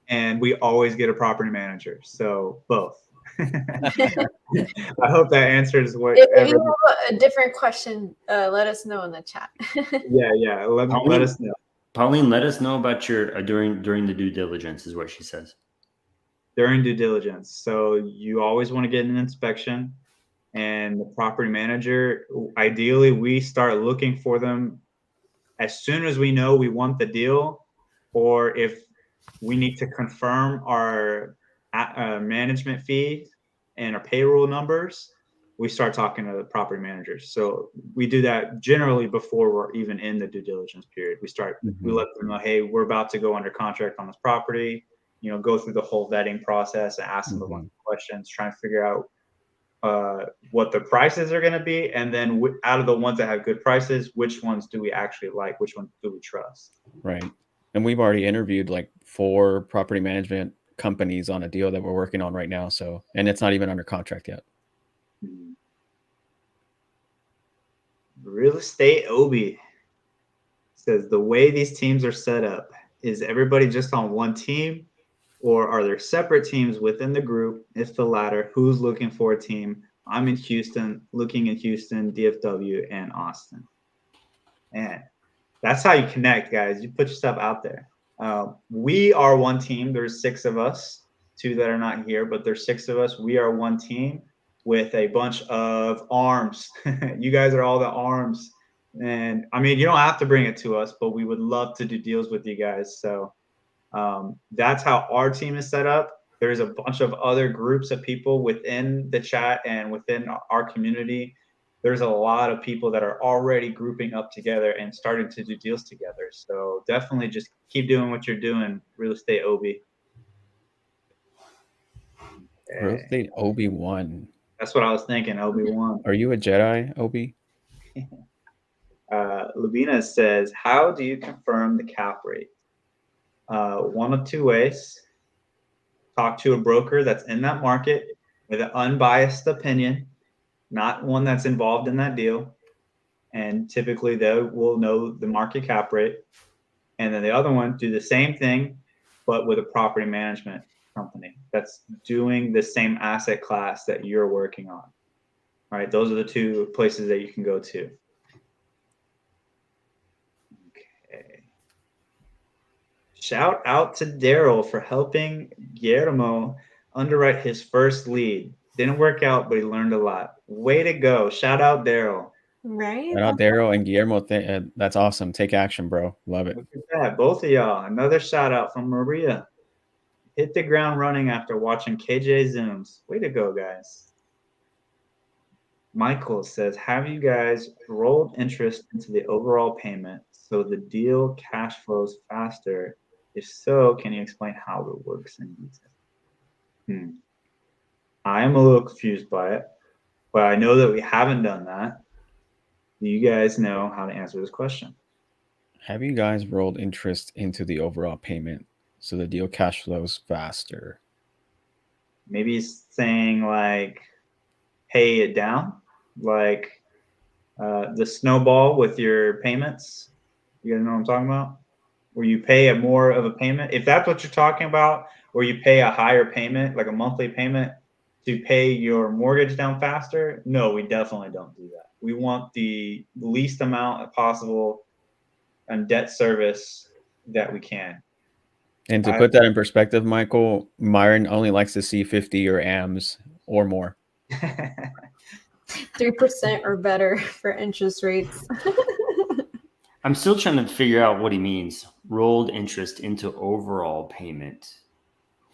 and we always get a property manager. So both. I hope that answers whatever. If you have a different question, let us know in the chat. Yeah. Let us know. Pauline, let us know about your during the due diligence is what she says. During due diligence. So you always want to get an inspection, and the property manager, ideally, we start looking for them as soon as we know we want the deal, or if we need to confirm our management fees and our payroll numbers, we start talking to the property managers. So we do that generally before we're even in the due diligence period. We let them know, hey, we're about to go under contract on this property, go through the whole vetting process and ask them a bunch of questions, try and figure out what the prices are going to be, and then out of the ones that have good prices, which ones do we actually like, which ones do we trust. Right. And we've already interviewed like 4 property management companies on a deal that we're working on right now. So, and it's not even under contract yet. Real estate Obi says the way these teams are set up, is everybody just on one team, or are there separate teams within the group? If the latter, who's looking for a team? I'm in Houston, looking in Houston, DFW, and Austin. And that's how you connect, guys. You put yourself out there. We are one team. There's 6 of us, 2 that are not here, but there's 6 of us. We are one team with a bunch of arms. You guys are all the arms. And I mean, you don't have to bring it to us, but we would love to do deals with you guys. So that's how our team is set up. There's a bunch of other groups of people within the chat and within our community. There's a lot of people that are already grouping up together and starting to do deals together. So definitely just keep doing what you're doing, Real Estate Obi. Okay. Real Estate Obi-Wan. That's what I was thinking, Obi-Wan. Are you a Jedi, Obi? Lubina says, how do you confirm the cap rate? One of 2 ways. Talk to a broker that's in that market with an unbiased opinion, not one that's involved in that deal. And typically they will know the market cap rate. And then the other one, do the same thing, but with a property management company that's doing the same asset class that you're working on. All right, those are the 2 places that you can go to. Okay. Shout out to Daryl for helping Guillermo underwrite his first lead. Didn't work out, but he learned a lot. Way to go. Shout out Daryl. Right? Shout out Daryl and Guillermo. That's awesome. Take action, bro. Love it. Look at that. Both of y'all. Another shout out from Maria. Hit the ground running after watching KJ Zooms. Way to go, guys. Michael says, have you guys rolled interest into the overall payment so the deal cash flows faster? If so, can you explain how it works in detail? I am a little confused by it, but I know that we haven't done that. Do you guys know how to answer this question? Have you guys rolled interest into the overall payment so the deal cash flows faster? Maybe saying like pay it down, like the snowball with your payments. You guys know what I'm talking about? Where you pay a more of a payment. If that's what you're talking about, or you pay a higher payment, like a monthly payment, to pay your mortgage down faster, no, we definitely don't do that. We want the least amount possible on debt service that we can. And to put that in perspective, Michael, Myron only likes to see 50 or AMs or more. 3% or better for interest rates. I'm still trying to figure out what he means. Rolled interest into overall payment.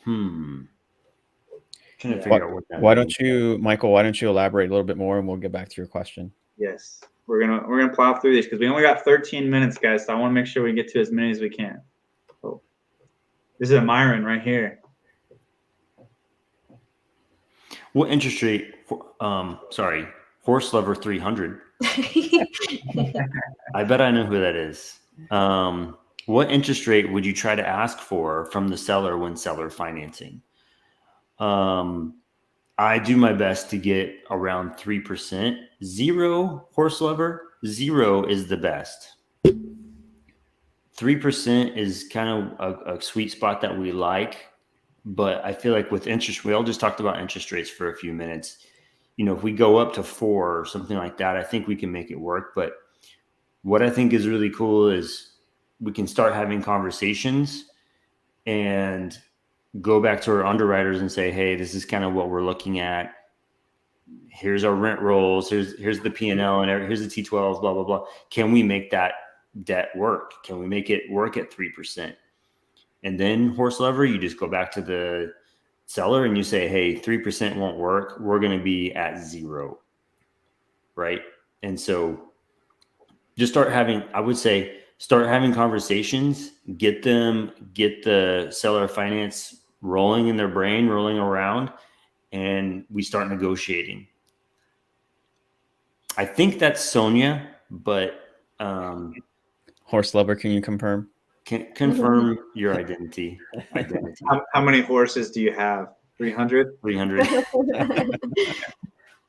Trying to figure out what that Why means. don't you, Michael? Why don't you elaborate a little bit more, and we'll get back to your question. Yes, we're gonna plow through these because we only got 13 minutes, guys. So I want to make sure we get to as many as we can. Oh, this is a Myron right here. What interest rate? Sorry, Horse Lover 300. I bet I know who that is. What interest rate would you try to ask for from the seller when seller financing? I do my best to get around 3%. 0, Horse Lover, 0 is the best. 3% is kind of a sweet spot that we like, but I feel like with interest, we all just talked about interest rates for a few minutes. You know, if we go up to 4 or something like that, I think we can make it work. But what I think is really cool is we can start having conversations and go back to our underwriters and say, hey, this is kind of what we're looking at. Here's our rent rolls. Here's the P&L and here's the T12s, blah, blah, blah. Can we make that debt work? Can we make it work at 3%? And then Horse Lover, you just go back to the seller and you say, hey, 3% won't work. We're going to be at 0. Right. And so just start having conversations, get the seller finance rolling in their brain, rolling around, and we start negotiating. I think that's Sonia, but Horse Lover, can you confirm? Confirm your identity. How many horses do you have? 300? 300.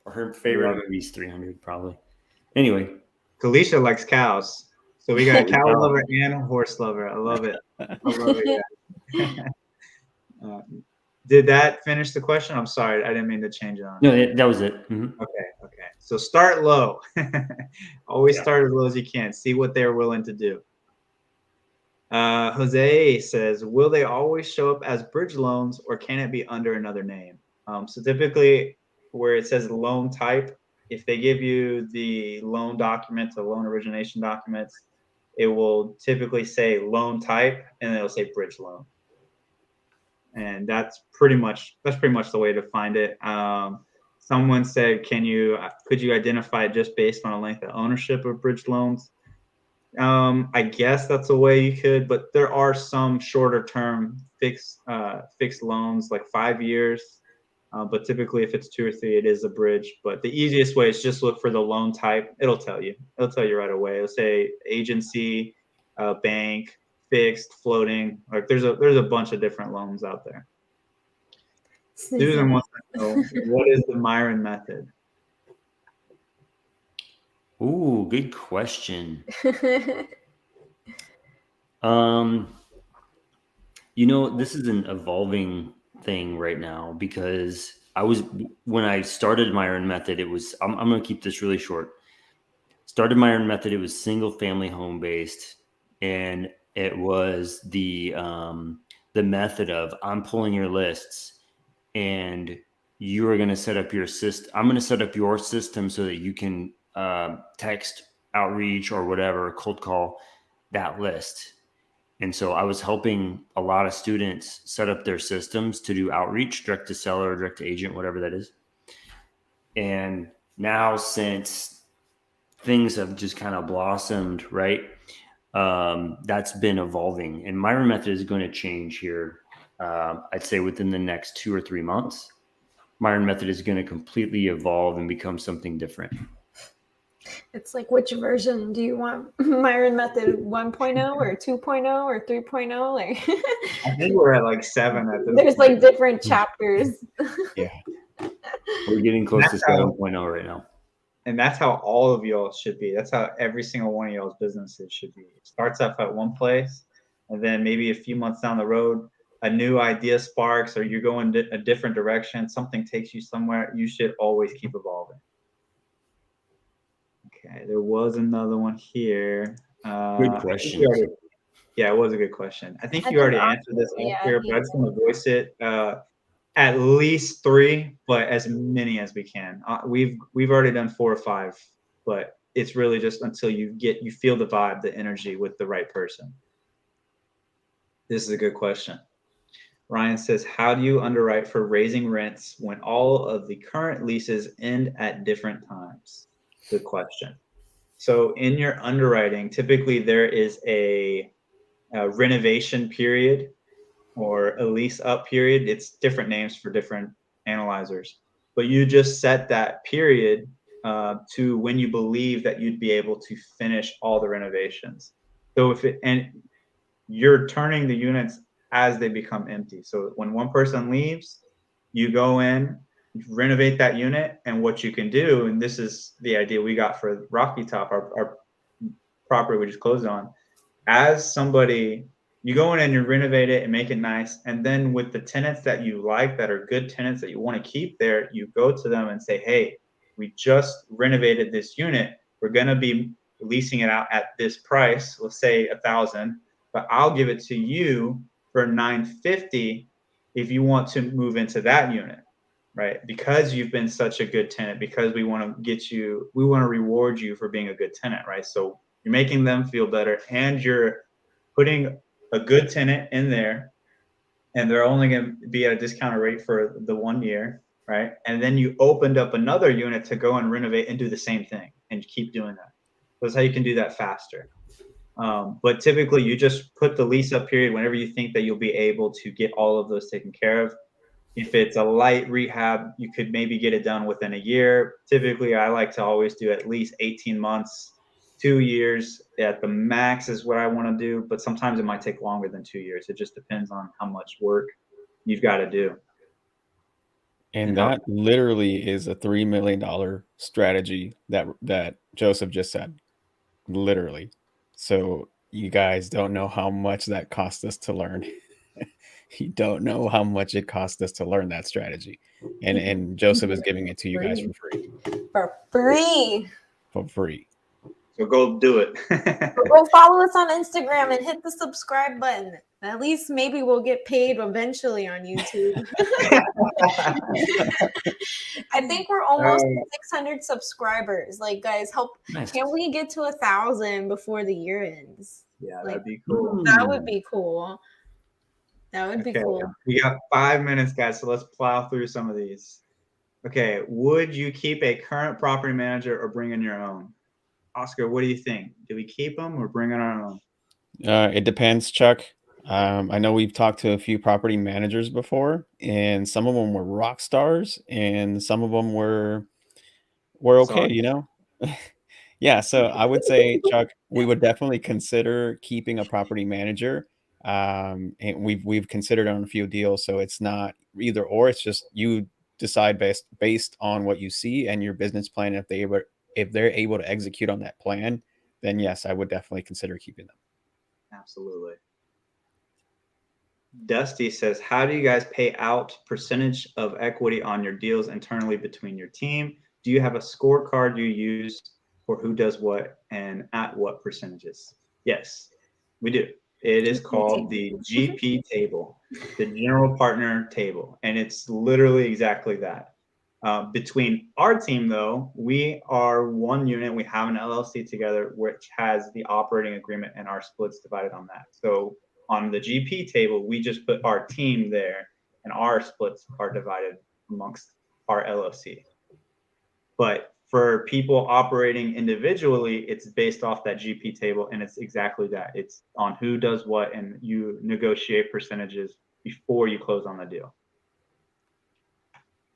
Her favorite movie is 300, probably. Anyway. Kalisha likes cows. So we got a cow lover and a horse lover. I love it. I love it. Did that finish the question? I'm sorry. I didn't mean to change it on. No, that was it. Mm-hmm. Okay. So start low. Always start as low as you can. See what they're willing to do. Jose says, will they always show up as bridge loans or can it be under another name? So typically where it says loan type, if they give you the loan document, the loan origination documents, it will typically say loan type and it'll say bridge loan. And that's pretty much the way to find it. Someone said, could you identify it just based on a length of ownership of bridge loans? I guess that's a way you could, but there are some shorter term fixed loans, like 5 years. But typically if it's 2 or 3, it is a bridge. But the easiest way is just look for the loan type. It'll tell you right away. It'll say agency, bank, fixed, floating. Like there's a bunch of different loans out there. Susan wants to know, what is the Myron method? Ooh, good question. This is an evolving thing right now because when I started Myron method, it was, I'm going to keep this really short. Started Myron method, it was single family home based, and it was the method of I'm pulling your lists and you are going to set up your system. I'm going to set up your system so that you can text, outreach, or whatever, cold call that list. And so I was helping a lot of students set up their systems to do outreach, direct to seller, direct to agent, whatever that is. And now since things have just kind of blossomed, right? That's been evolving. And Myron method is going to change here. I'd say within the next 2 or 3 months, Myron method is going to completely evolve and become something different. It's like, which version do you want? Myron method 1.0 or 2.0 or 3.0? Like, I think we're at like 7 at this there's point. like different chapters. Yeah. We're getting close to 7.0 right now. And that's how all of y'all should be. That's how every single one of y'all's businesses should be. It starts off at one place, and then maybe a few months down the road, a new idea sparks, or you're going a different direction. Something takes you somewhere. You should always keep evolving. Okay, there was another one here. Good question. Yeah, it was a good question. I think I you think already answered this honestly, up yeah, here, but I just want to voice it. At least 3, but as many as we can. We've already done 4 or 5, but it's really just until you feel the vibe, the energy with the right person. This is a good question. Ryan says, how do you underwrite for raising rents when all of the current leases end at different times? Good question. So in your underwriting, typically there is a renovation period or a lease up period. It's different names for different analyzers, but you just set that period to when you believe that you'd be able to finish all the renovations. So and you're turning the units as they become empty. So when one person leaves, you go in, renovate that unit, and what you can do, and this is the idea we got for Rocky Top, our property we just closed on, as somebody, you go in and you renovate it and make it nice. And then with the tenants that you like, that are good tenants that you want to keep there, you go to them and say, hey, we just renovated this unit. We're going to be leasing it out at this price. Let's say 1,000, but I'll give it to you for 950 if you want to move into that unit, right? Because you've been such a good tenant, because we want to reward you for being a good tenant, right? So you're making them feel better, and you're putting a good tenant in there, and they're only going to be at a discounted rate for the 1 year, right? And then you opened up another unit to go and renovate and do the same thing, and keep doing that. That's how you can do that faster. But typically, you just put the lease up period whenever you think that you'll be able to get all of those taken care of. If it's a light rehab, you could maybe get it done within a year. Typically, I like to always do at least 18 months, 2 years at the max is what I want to do. But sometimes it might take longer than 2 years. It just depends on how much work you've got to do. And that literally is a $3 million strategy that Joseph just said. Literally. So you guys don't know how much that cost us to learn. You don't know how much it cost us to learn that strategy. And Joseph is giving it to you guys for free. For free. For free. So go do it. Go follow us on Instagram and hit the subscribe button. At least maybe we'll get paid eventually on YouTube. I think we're almost 600 subscribers. Like, guys, help. Nice. Can we get to 1,000 before the year ends? Yeah, Like, that'd be cool. that would be cool. That would be cool. We got 5 minutes, guys, so let's plow through some of these. Okay, would you keep a current property manager or bring in your own? Oscar, what do you think? Do we keep them or bring in our own? It depends, Chuck. I know we've talked to a few property managers before, and some of them were rock stars, and some of them were okay, Sorry. you know? Yeah, so I would say, Chuck, we would definitely consider keeping a property manager. And we've considered on a few deals, so it's not either or. It's just you decide based on what you see and your business plan. If they're able to execute on that plan, then yes, I would definitely consider keeping them. Absolutely. Dusty says, how do you guys pay out percentage of equity on your deals internally between your team? Do you have a scorecard you use for who does what and at what percentages? Yes, we do. It is called the GP table, the general partner table, and it's literally exactly that. Between our team, though, we are one unit. We have an LLC together, which has the operating agreement and our splits divided on that. So on the GP table, we just put our team there, and our splits are divided amongst our LLC. But for people operating individually, it's based off that GP table, and it's exactly that. It's on who does what, and you negotiate percentages before you close on the deal.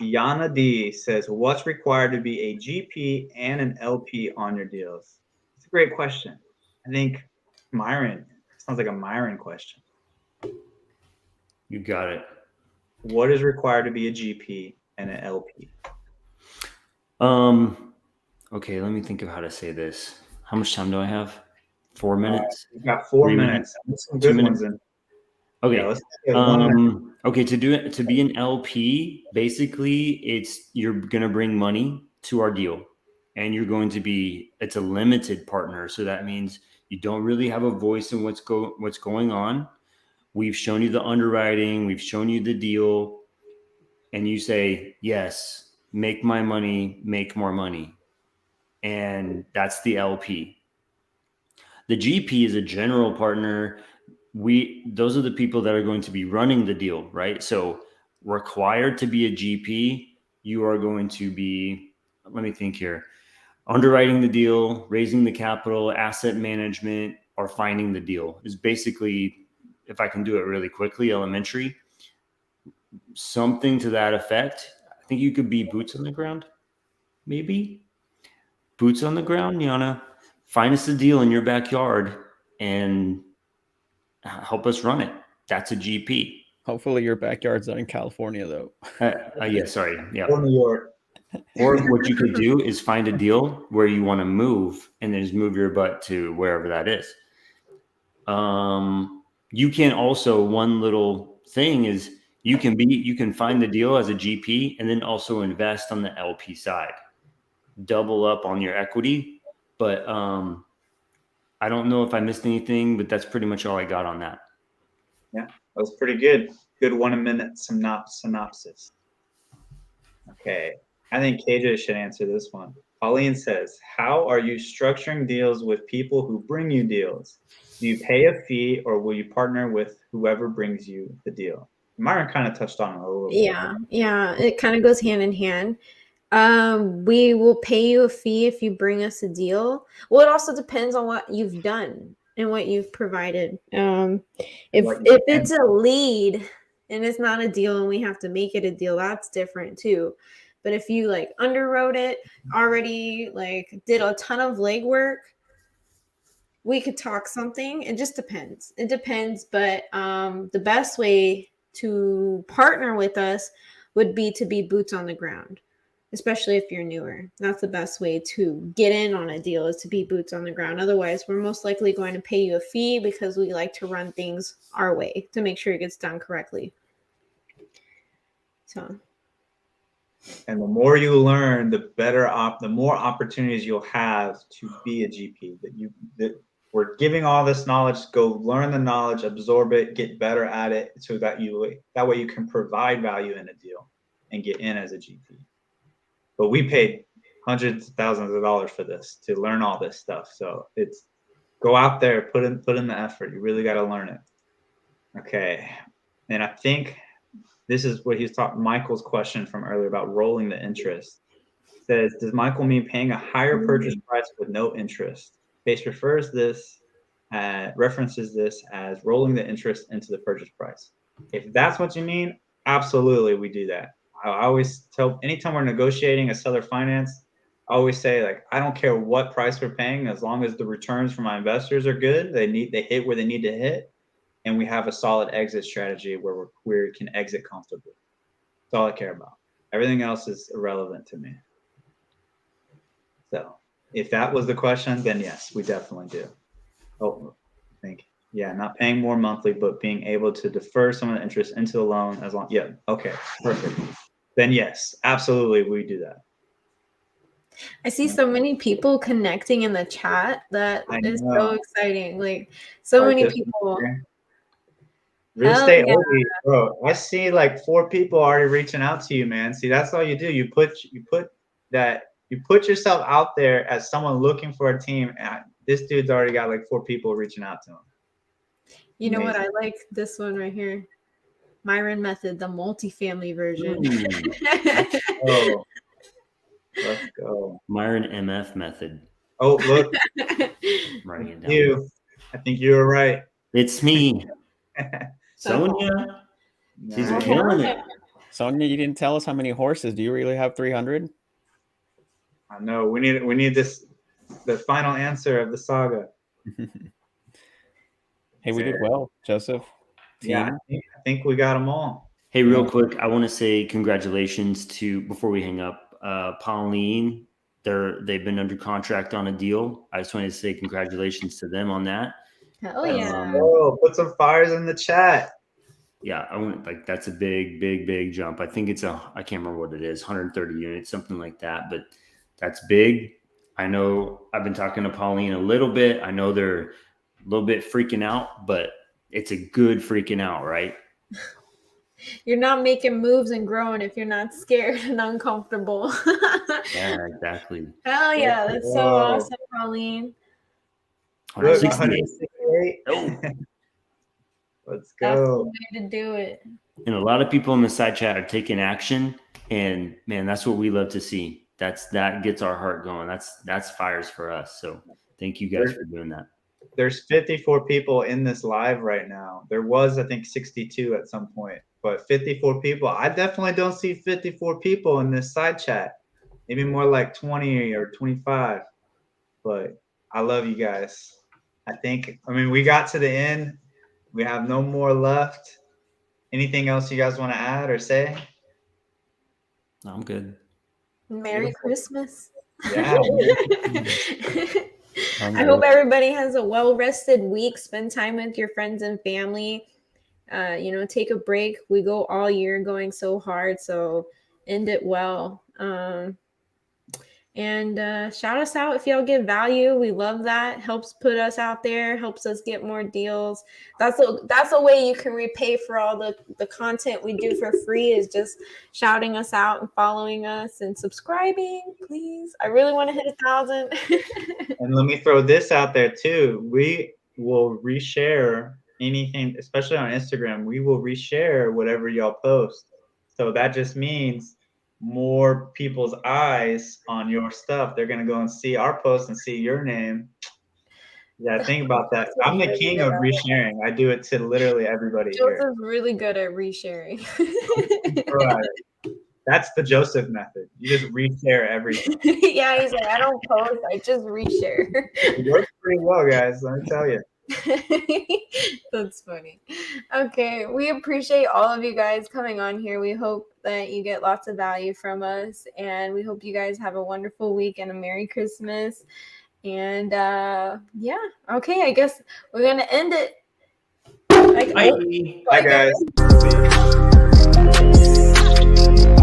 Yana D says, what's required to be a GP and an LP on your deals? It's a great question. I think Myron, sounds like a Myron question. You got it. What is required to be a GP and an LP? Okay, let me think of how to say this. How much time do I have? 4 minutes? We've got 4 3 minutes. Some 2 good minutes. ones in. Okay. Yeah, let's get 1 minute. Okay, to be an LP, basically you're gonna bring money to our deal, and it's a limited partner. So that means You don't really have a voice in what's going on. We've shown you the underwriting, we've shown you the deal, and you say, yes, make my money, make more money. And that's the LP. The GP is a general partner. Those are the people that are going to be running the deal, right? So required to be a GP, you are going to be, let me think here, underwriting the deal, raising the capital, asset management, or finding the deal is basically, if I can do it really quickly, elementary, something to that effect. I think you could be boots on the ground, maybe boots on the ground. Yana, find us a deal in your backyard and help us run it. That's a GP. Hopefully your backyard's not in California though. Yeah, sorry. Yeah. Or New York. Or what you could do is find a deal where you want to move and then just move your butt to wherever that is. You can also, one little thing is you can find the deal as a GP and then also invest on the LP side, double up on your equity. But I don't know if I missed anything, but that's pretty much all I got on that. Yeah, that was pretty good. Good 1 minute synopsis. Okay, I think KJ should answer this one. Pauline says, how are you structuring deals with people who bring you deals? Do you pay a fee or will you partner with whoever brings you the deal? Myron kind of touched on it a little bit. Yeah, it kind of goes hand in hand. We will pay you a fee if you bring us a deal. Well, it also depends on what you've done and what you've provided. If it's a lead and it's not a deal and we have to make it a deal, that's different too. But if you like underwrote it already, like did a ton of legwork, we could talk something. It just depends. It depends. But the best way to partner with us would be to be boots on the ground, especially if you're newer. That's the best way to get in on a deal, is to be boots on the ground. Otherwise, we're most likely going to pay you a fee because we like to run things our way to make sure it gets done correctly. So. And the more you learn, the the more opportunities you'll have to be a GP. That we're giving all this knowledge. Go learn the knowledge, absorb it, get better at it, so that way you can provide value in a deal and get in as a GP. But we paid hundreds of thousands of dollars for this to learn all this stuff. So it's go out there, put in the effort. You really got to learn it. Okay, and I think this is what he was talking. Michael's question from earlier about rolling the interest says, does Michael mean paying a higher purchase price with no interest? Pace references this as rolling the interest into the purchase price. If that's what you mean, absolutely, we do that. I always tell, anytime we're negotiating a seller finance, I always say, like, I don't care what price we're paying, as long as the returns for my investors are good, they hit where they need to hit, and we have a solid exit strategy where we can exit comfortably. That's all I care about. Everything else is irrelevant to me. So if that was the question, then yes, we definitely do. Oh, I think, yeah, not paying more monthly, but being able to defer some of the interest into the loan as long. Yeah. Okay. Perfect. Then yes, absolutely, we do that. I see so many people connecting in the chat. That is so exciting. Like so many people. Real estate, bro. I see like 4 people already reaching out to you, man. See, that's all you do. You put yourself out there as someone looking for a team. And this dude's already got like 4 people reaching out to him. You know what? I like this one right here. Myron method, the multifamily version. Let's go. Myron MF method. Oh, look. Writing it down. I think you were right. It's me. Sonia. She's killing it. Sonia, you didn't tell us how many horses. Do you really have 300? I know. We need the final answer of the saga. Hey, we did well, Joseph. Team. Yeah, I think we got them all. Hey, real quick, I want to say congratulations to, before we hang up, Pauline. They've been under contract on a deal. I just wanted to say congratulations to them on that. Oh yeah. Put some fires in the chat. Yeah, that's a big jump. I think I can't remember what it is, 130 units, something like that. But that's big. I know I've been talking to Pauline a little bit. I know they're a little bit freaking out, but it's a good freaking out, right? You're not making moves and growing if you're not scared and uncomfortable. Yeah, exactly. Hell yeah, that's so Whoa. awesome, Pauline. Look, 168. 168. Oh. Let's That's the go. way to do it. And a lot of people in the side chat are taking action, and man, that's what we love to see. That gets our heart going. That's fires for us. So thank you guys for doing that. There's 54 people in this live right now. There was, I think, 62 at some point, but 54 people. I definitely don't see 54 people in this side chat. Maybe more like 20 or 25. But I love you guys. I mean, we got to the end. We have no more left. Anything else you guys want to add or say? I'm good. Merry Beautiful. Christmas. Yeah. I hope everybody has a well-rested week. Spend time with your friends and family. Take a break. We go all year going so hard, so end it well. And shout us out if y'all get value. We love that. Helps put us out there, helps us get more deals. That's a way you can repay for all the content we do for free, is just shouting us out and following us and subscribing, please. I really want to hit 1,000. And let me throw this out there too. We will reshare anything, especially on Instagram. We will reshare whatever y'all post. So that just means more people's eyes on your stuff. They're gonna go and see our post and see your name. Yeah, think about that. I'm the king of resharing. I do it to literally everybody here. Joseph's really good at resharing. Right. That's the Joseph method. You just reshare everything. Yeah, he's like, I don't post, I just reshare. It works pretty well, guys. Let me tell you. That's funny. Okay, we appreciate all of you guys coming on here. We hope that you get lots of value from us, and we hope you guys have a wonderful week and a Merry Christmas. And yeah, okay, I guess we're gonna end it. Bye, guys.